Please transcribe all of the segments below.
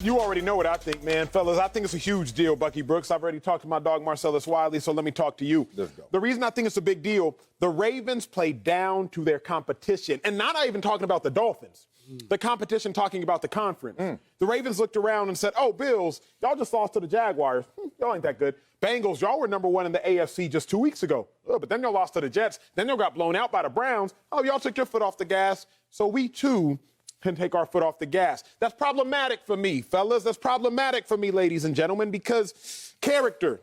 You already know what I think, man. Fellas, I think it's a huge deal, Bucky Brooks. I've already talked to my dog, Marcellus Wiley, so let me talk to you. Let's go. The reason I think it's a big deal, the Ravens play down to their competition, and not even talking about the Dolphins. The competition talking about the conference. The Ravens looked around and said, oh, Bills, y'all just lost to the Jaguars. Y'all ain't that good. Bengals, y'all were number one in the AFC just 2 weeks ago. Oh, but then y'all lost to the Jets. Then y'all got blown out by the Browns. Oh, y'all took your foot off the gas. So we, too, can take our foot off the gas. That's problematic for me, fellas. That's problematic for me, ladies and gentlemen, because character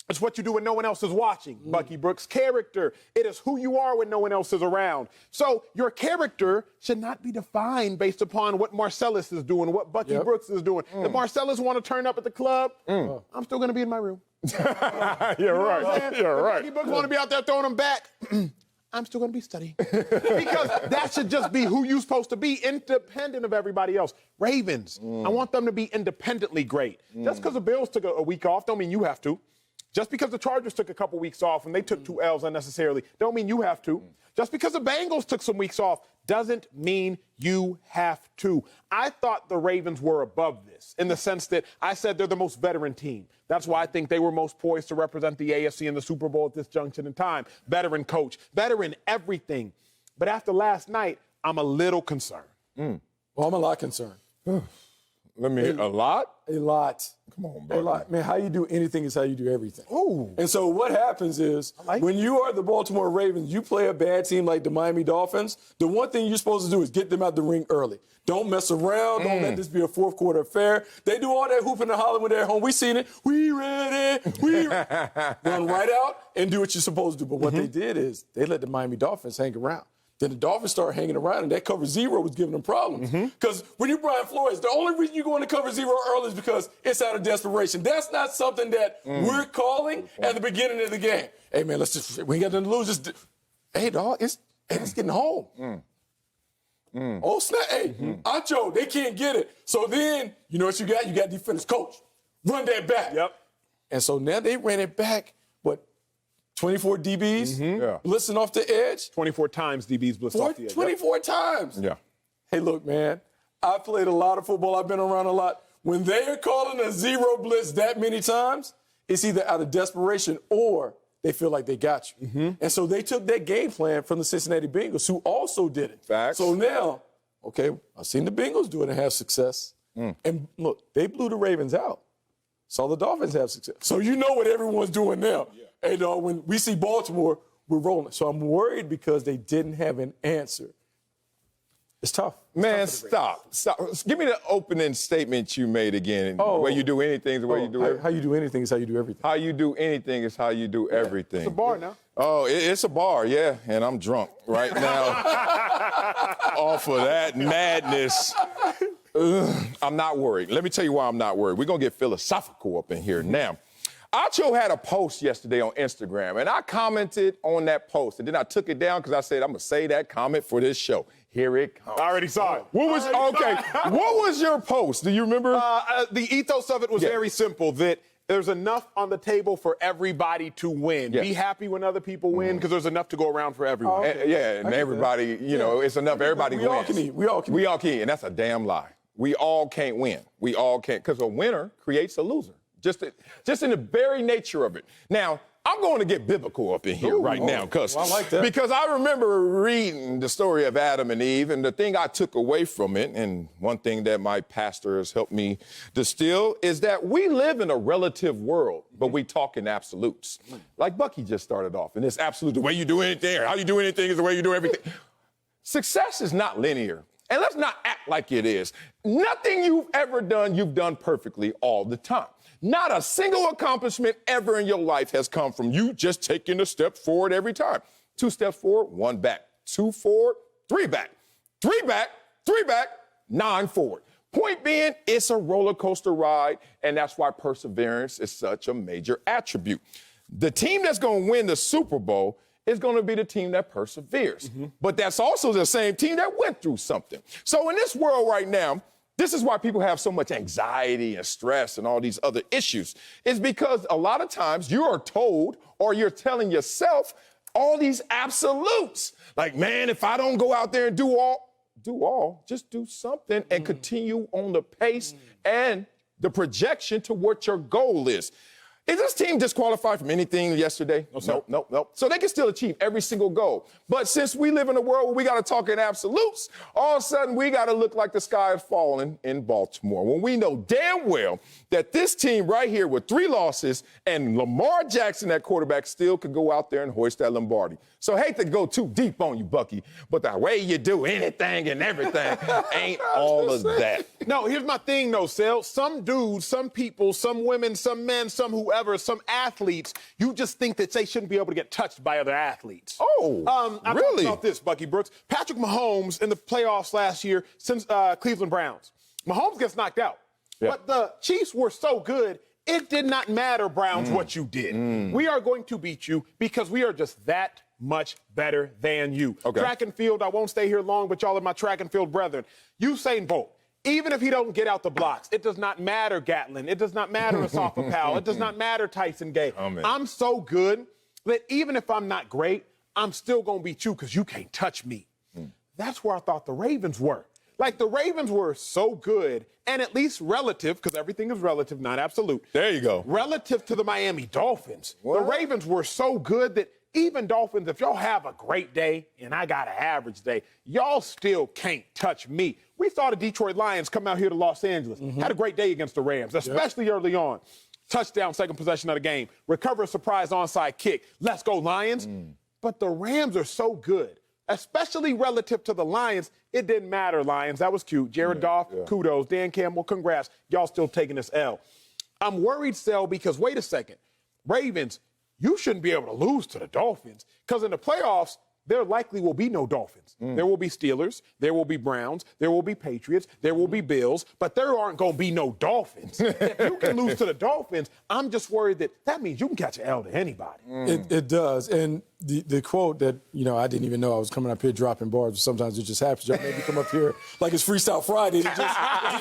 is what you do when no one else is watching, Bucky Brooks. Character, it is who you are when no one else is around. So your character should not be defined based upon what Marcellus is doing, what Bucky Brooks is doing. If Marcellus want to turn up at the club, I'm still going to be in my room. You're right. You're right. Bucky Brooks want to be out there throwing them back. I'm still going to be studying. Because that should just be who you're supposed to be, independent of everybody else. Ravens, I want them to be independently great. Just because the Bills took a week off don't mean you have to. Just because the Chargers took a couple weeks off and they took 2 L's unnecessarily don't mean you have to. Just because the Bengals took some weeks off doesn't mean you have to. I thought the Ravens were above this in the sense that I said they're the most veteran team. That's why I think they were most poised to represent the AFC in the Super Bowl at this junction in time. Veteran coach, veteran everything. But after last night, I'm a little concerned. Well, I'm a lot concerned. Let me a lot? A lot. Come on, bro. A lot. Man, how you do anything is how you do everything. Ooh. And so what happens is when you are the Baltimore Ravens, you play a bad team like the Miami Dolphins, the one thing you're supposed to do is get them out the ring early. Don't mess around. Don't let this be a fourth quarter affair. They do all that hooping and hollering when they're at home. We seen it. We ready. Run right out and do what you're supposed to do. But what they did is they let the Miami Dolphins hang around. Then the Dolphins started hanging around, and that cover zero was giving them problems. Because when you're Brian Flores, the only reason you go into cover zero early is because it's out of desperation. That's not something that we're calling at the beginning of the game. Hey, man, we ain't got nothing to lose. Hey, dog, it's getting home. Oh, snap. Hey, Acho, they can't get it. So then, you know what you got? You got defense coach. Run that back. Yep. And so now they ran it back, 24 DBs, blitzing off the edge. 24 times DBs blitzed off the edge. 24 times. Yeah. Hey, look, man, I played a lot of football. I've been around a lot. When they are calling a zero blitz that many times, it's either out of desperation or they feel like they got you. And so they took that game plan from the Cincinnati Bengals, who also did it. Facts. So now, okay, I've seen the Bengals do it and have success. And look, they blew the Ravens out. Saw the Dolphins have success. So you know what everyone's doing now. Hey, dog, when we see Baltimore, we're rolling. So I'm worried because they didn't have an answer. It's tough. Man, stop. Give me the opening statement you made again. The way you do anything is the way you do everything. How you do anything is how you do everything. How you do anything is how you do everything. It's a bar now. Oh, it's a bar, yeah, and I'm drunk right now off of that madness. I'm not worried. Let me tell you why I'm not worried. We're going to get philosophical up in here now. Acho had a post yesterday on Instagram, and I commented on that post, and then I took it down because I said, I'm going to say that comment for this show. Here it comes. I already saw it. What was your post? Do you remember? The ethos of it was very simple, that there's enough on the table for everybody to win. Yeah. Be happy when other people win because there's enough to go around for everyone. And everybody, it's enough. Everybody wins. We all can eat. We all can eat. We all can eat, and that's a damn lie. We all can't win. We all can't, because a winner creates a loser. Just in the very nature of it. Now, I'm going to get biblical up in here now, because I like that. Because I remember reading the story of Adam and Eve, and the thing I took away from it, and one thing that my pastor has helped me distill, is that we live in a relative world, but we talk in absolutes. Like Bucky just started off, and it's absolute. The way you do anything, or how you do anything is the way you do everything. Success is not linear. And let's not act like it is. Nothing you've ever done, you've done perfectly all the time. Not a single accomplishment ever in your life has come from you just taking a step forward every time. 2 steps forward, 1 back. 2 forward, 3 back. 3 back, 3 back, 9 forward. Point being, it's a roller coaster ride, and that's why perseverance is such a major attribute. The team that's going to win the Super Bowl is going to be the team that perseveres. But that's also the same team that went through something. So in this world right now, this is why people have so much anxiety and stress and all these other issues. It's because a lot of times you are told, or you're telling yourself, all these absolutes. Like, man, if I don't go out there and do all, just do something and continue on the pace and the projection to what your goal is. Is this team disqualified from anything yesterday? Nope. So they can still achieve every single goal. But since we live in a world where we got to talk in absolutes, all of a sudden we got to look like the sky is falling in Baltimore when we know damn well that this team right here with 3 losses and Lamar Jackson at quarterback still could go out there and hoist that Lombardi. So I hate to go too deep on you, Bucky, but the way you do anything and everything ain't all of that. No, here's my thing, though, Sel. Some dudes, some people, some women, some men, some whoever, some athletes, you just think that they shouldn't be able to get touched by other athletes. Oh, I'm really? talking about this, Bucky Brooks. Patrick Mahomes in the playoffs last year since Cleveland Browns. Mahomes gets knocked out. Yeah. But the Chiefs were so good, it did not matter, Browns, what you did. We are going to beat you because we are just that much better than you. Okay. Track and field, I won't stay here long, but y'all are my track and field brethren. Usain Bolt, even if he don't get out the blocks, it does not matter, Gatlin. It does not matter, Asafa Powell. It does not matter, Tyson Gay. I'm so good that even if I'm not great, I'm still going to beat you because you can't touch me. That's where I thought the Ravens were. Like, the Ravens were so good, and at least relative, because everything is relative, not absolute. There you go. Relative to the Miami Dolphins, the Ravens were so good that even Dolphins, if y'all have a great day and I got an average day, y'all still can't touch me. We saw the Detroit Lions come out here to Los Angeles, had a great day against the Rams, especially early on. Touchdown, second possession of the game. Recover a surprise onside kick. Let's go, Lions. But the Rams are so good, especially relative to the Lions. It didn't matter, Lions. That was cute. Jared Goff, kudos. Dan Campbell, congrats. Y'all still taking this L. I'm worried, Sel, because wait a second. Ravens, you shouldn't be able to lose to the Dolphins because in the playoffs, there likely will be no Dolphins. There will be Steelers, there will be Browns, there will be Patriots, there will be Bills, but there aren't going to be no Dolphins. If you can lose to the Dolphins, I'm just worried that means you can catch an L to anybody. It does. And the quote that, I didn't even know I was coming up here dropping bars, but sometimes it just happens. Y'all maybe come up here like it's Freestyle Friday and it just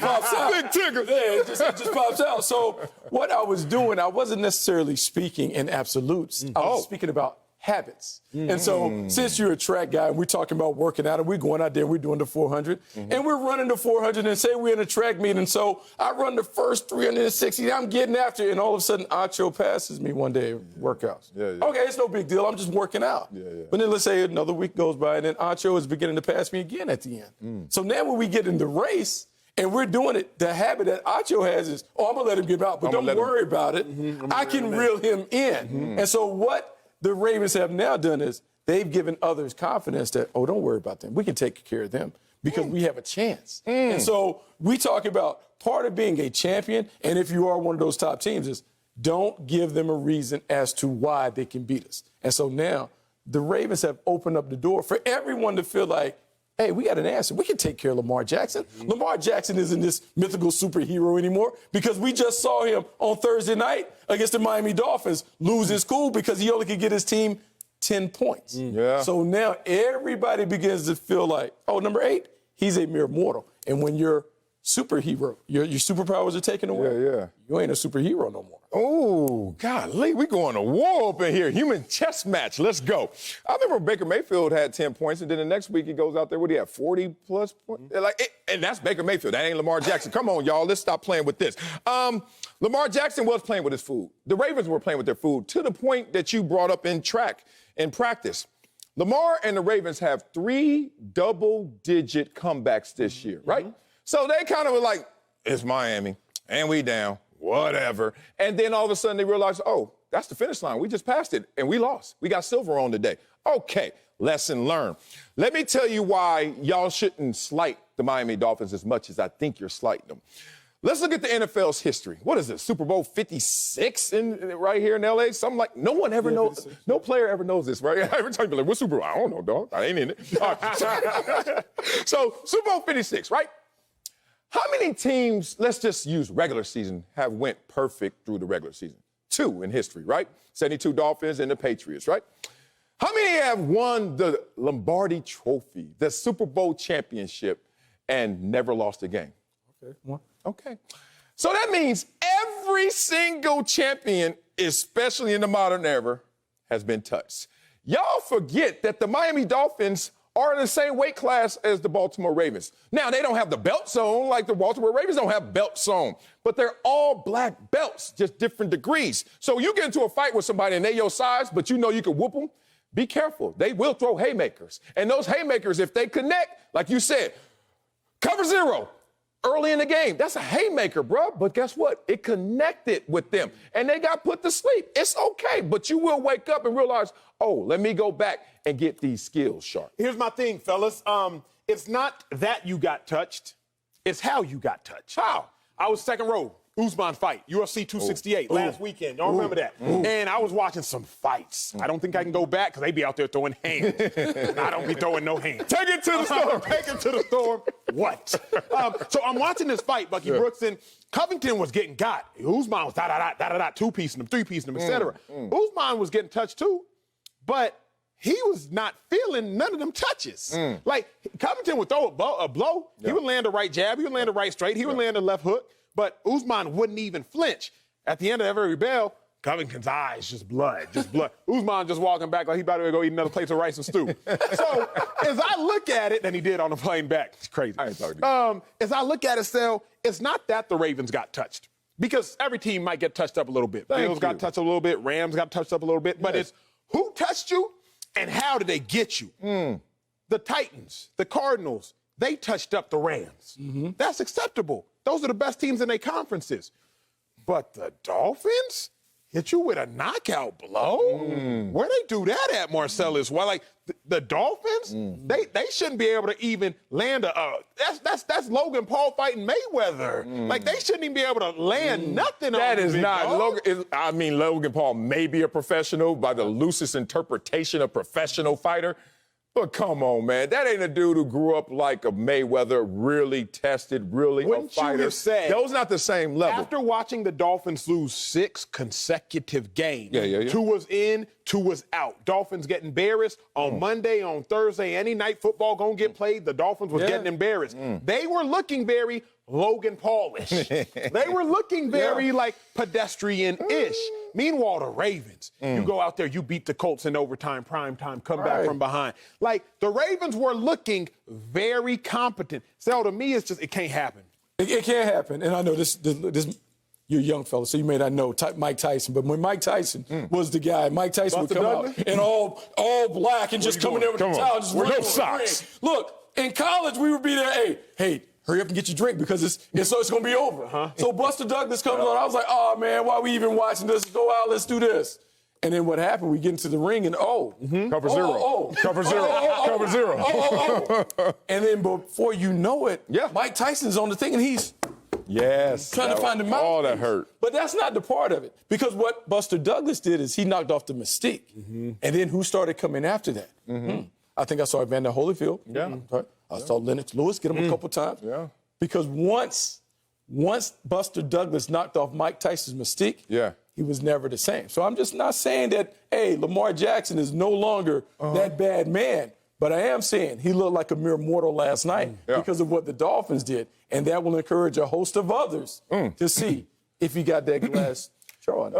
pops out. Big ticker. Yeah, it just pops out. So what I was doing, I wasn't necessarily speaking in absolutes. I was speaking about habits. And so since you're a track guy and we're talking about working out and we're going out there and we're doing the 400 and we're running the 400 and say we're in a track meet and so I run the first 360, I'm getting after it and all of a sudden Acho passes me one day workouts. Okay, it's no big deal. I'm just working out. But then let's say another week goes by and then Acho is beginning to pass me again at the end. So now when we get in the race and we're doing it, the habit that Acho has is, I'm going to let him get out, but don't worry about it. I can reel him in. And so what the Ravens have now done is they've given others confidence that, don't worry about them. We can take care of them because we have a chance. And so we talk about part of being a champion, and if you are one of those top teams, is don't give them a reason as to why they can beat us. And so now the Ravens have opened up the door for everyone to feel like, hey, we got an answer. We can take care of Lamar Jackson. Lamar Jackson isn't this mythical superhero anymore because we just saw him on Thursday night against the Miami Dolphins lose his cool because he only could get his team 10 points. So now everybody begins to feel like, number 8, he's a mere mortal. And when you're superhero, your superpowers are taken away. You ain't a superhero no more. Oh, golly, we going to war up in here. Human chess match. Let's go. I remember Baker Mayfield had 10 points, and then the next week he goes out there, what do you have, 40-plus points? And that's Baker Mayfield. That ain't Lamar Jackson. Come on, y'all. Let's stop playing with this. Lamar Jackson was playing with his food. The Ravens were playing with their food to the point that you brought up in practice. Lamar and the Ravens have 3 double-digit comebacks this year, right? So they kind of were like, it's Miami, and we down, whatever. And then all of a sudden they realized, that's the finish line. We just passed it, and we lost. We got silver on today. Okay, lesson learned. Let me tell you why y'all shouldn't slight the Miami Dolphins as much as I think you're slighting them. Let's look at the NFL's history. What is it, Super Bowl 56 right here in L.A.? Something like, no one ever knows, no player ever knows this, right? Every time you be like, what Super Bowl? I don't know, dog. I ain't in it. So Super Bowl 56, right? How many teams, let's just use regular season, have went perfect through the regular season? 2 in history, right? 72 Dolphins and the Patriots, right? How many have won the Lombardi Trophy, the Super Bowl championship, and never lost a game? Okay, 1. Okay. So that means every single champion, especially in the modern era, has been touched. Y'all forget that the Miami Dolphins are in the same weight class as the Baltimore Ravens. Now, they don't have the belts on, like the Baltimore Ravens don't have belts on, but they're all black belts, just different degrees. So you get into a fight with somebody and they your size, but you know you can whoop them, be careful. They will throw haymakers. And those haymakers, if they connect, like you said, cover zero. Early in the game, that's a haymaker, bro. But guess what? It connected with them, and they got put to sleep. It's okay, but you will wake up and realize, oh, let me go back and get these skills sharp. Here's my thing, fellas. It's not that you got touched. It's how you got touched. How? I was second row. Usman fight, UFC 268 last weekend. Y'all remember that? And I was watching some fights. I don't think I can go back because they be out there throwing hands. I don't be throwing no hands. Take it to the storm. Take it to the storm. What? So I'm watching this fight, Bucky Brooks, and Covington was getting got. Usman was two-piecing him, three-piecing him, etc. Usman was getting touched too, but he was not feeling none of them touches. Like, Covington would throw a blow. He would land a right jab. He would land a right straight. He would land a left hook. But Usman wouldn't even flinch. At the end of every bell, Covington's eyes just blood. Usman just walking back like he about to go eat another plate of rice and stew. So as I look at it, and he did on the plane back. It's crazy. I ain't talking to you. As I look at it, Sel, it's not that the Ravens got touched. Because every team might get touched up a little bit. Bills got touched up a little bit. Rams got touched up a little bit. But it's who touched you and how did they get you? The Titans, the Cardinals, they touched up the Rams. That's acceptable. Those are the best teams in their conferences. But the Dolphins hit you with a knockout blow? Where they do that at, Marcellus? Well, like the Dolphins, they shouldn't be able to even land that's Logan Paul fighting Mayweather. Like they shouldn't even be able to land nothing on That is big not dog. Logan. Logan Paul may be a professional by the loosest interpretation of professional fighter. But come on, man. That ain't a dude who grew up like a Mayweather, really tested, really Wouldn't a fighter. you have said, those not the same level. After watching the Dolphins lose 6 consecutive games, Yeah. 2 was in, 2 was out. Dolphins get embarrassed on Monday, on Thursday, any night football gonna get played, the Dolphins was getting embarrassed. They were looking very Logan Paul-ish. They were looking very like pedestrian-ish. Meanwhile, the Ravens, you go out there, you beat the Colts in overtime, prime time, come back from behind. Like, the Ravens were looking very competent. So to me, it's just, it can't happen. It can't happen. And I know this you're a young fella, so you may not know Mike Tyson, but when Mike Tyson was the guy, Mike Tyson would come out in all black and just come in there with the towel, just with run no over the socks. ring. Look, in college, we would be there, hey, hurry up and get your drink because it's going to be over. So Buster Douglas comes on. I was like, oh, man, why are we even watching this? Go out, let's do this. And then what happened? We get into the ring and Cover zero. Cover zero. And then before you know it, Mike Tyson's on the thing and he's trying to find the mouthpiece. All that hurt. But that's not the part of it. Because what Buster Douglas did is he knocked off the mystique. And then who started coming after that? I think I saw Evander Holyfield. I saw Lennox Lewis get him a couple times. Because once Buster Douglas knocked off Mike Tyson's mystique, he was never the same. So I'm just not saying that, hey, Lamar Jackson is no longer that bad man. But I am saying he looked like a mere mortal last night because of what the Dolphins did. And that will encourage a host of others to see if he got that glass jar.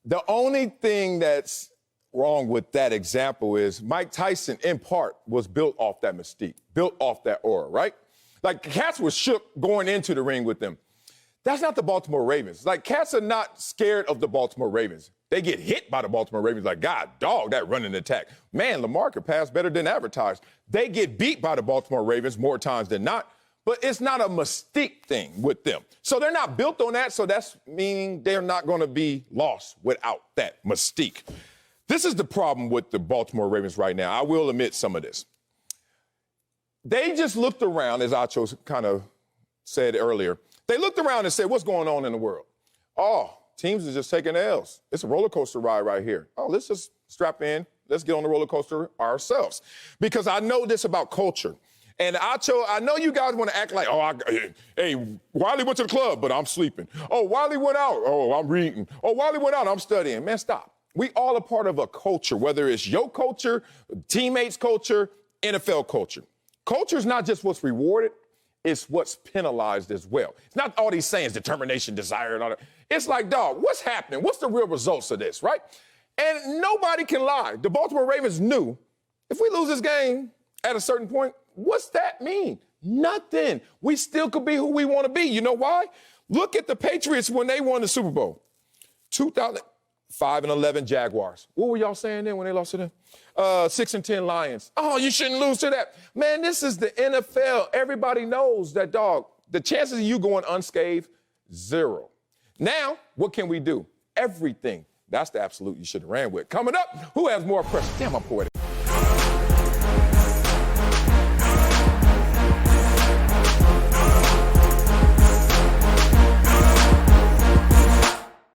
The only thing that's wrong with that example is Mike Tyson, in part, was built off that mystique, built off that aura, right? Like, cats were shook going into the ring with them. That's not the Baltimore Ravens. Like, cats are not scared of the Baltimore Ravens. They get hit by the Baltimore Ravens like, God, dog, that running attack. Man, Lamar could pass better than advertised. They get beat by the Baltimore Ravens more times than not, but it's not a mystique thing with them. So they're not built on that, so that's meaning they're not going to be lost without that mystique. This is the problem with the Baltimore Ravens right now. I will admit some of this. They just looked around, as Acho kind of said earlier. They looked around and said, what's going on in the world? Oh, teams are just taking L's. It's a roller coaster ride right here. Oh, let's just strap in. Let's get on the roller coaster ourselves. Because I know this about culture. And Acho, I know you guys want to act like, hey, Wiley went to the club, but I'm sleeping. Oh, Wiley went out. Oh, I'm reading. Oh, Wiley went out. I'm studying. Man, stop. We all are part of a culture, whether it's your culture, teammates' culture, NFL culture. Culture is not just what's rewarded, it's what's penalized as well. It's not all these sayings, determination, desire, and all that. It's like, dog, what's happening? What's the real results of this, right? And nobody can lie. The Baltimore Ravens knew If we lose this game at a certain point, what's that mean? Nothing. We still could be who we want to be. You know why? Look at the Patriots when they won the Super Bowl. 5-11 Jaguars. What were y'all saying then when they lost to them? 6-10 Lions. Oh, you shouldn't lose to that. Man, this is the NFL. Everybody knows that, dog. The chances of you going unscathed, 0. Now, what can we do? Everything. That's the absolute you should have ran with. Coming up, who has more pressure? Damn, I'm poetic.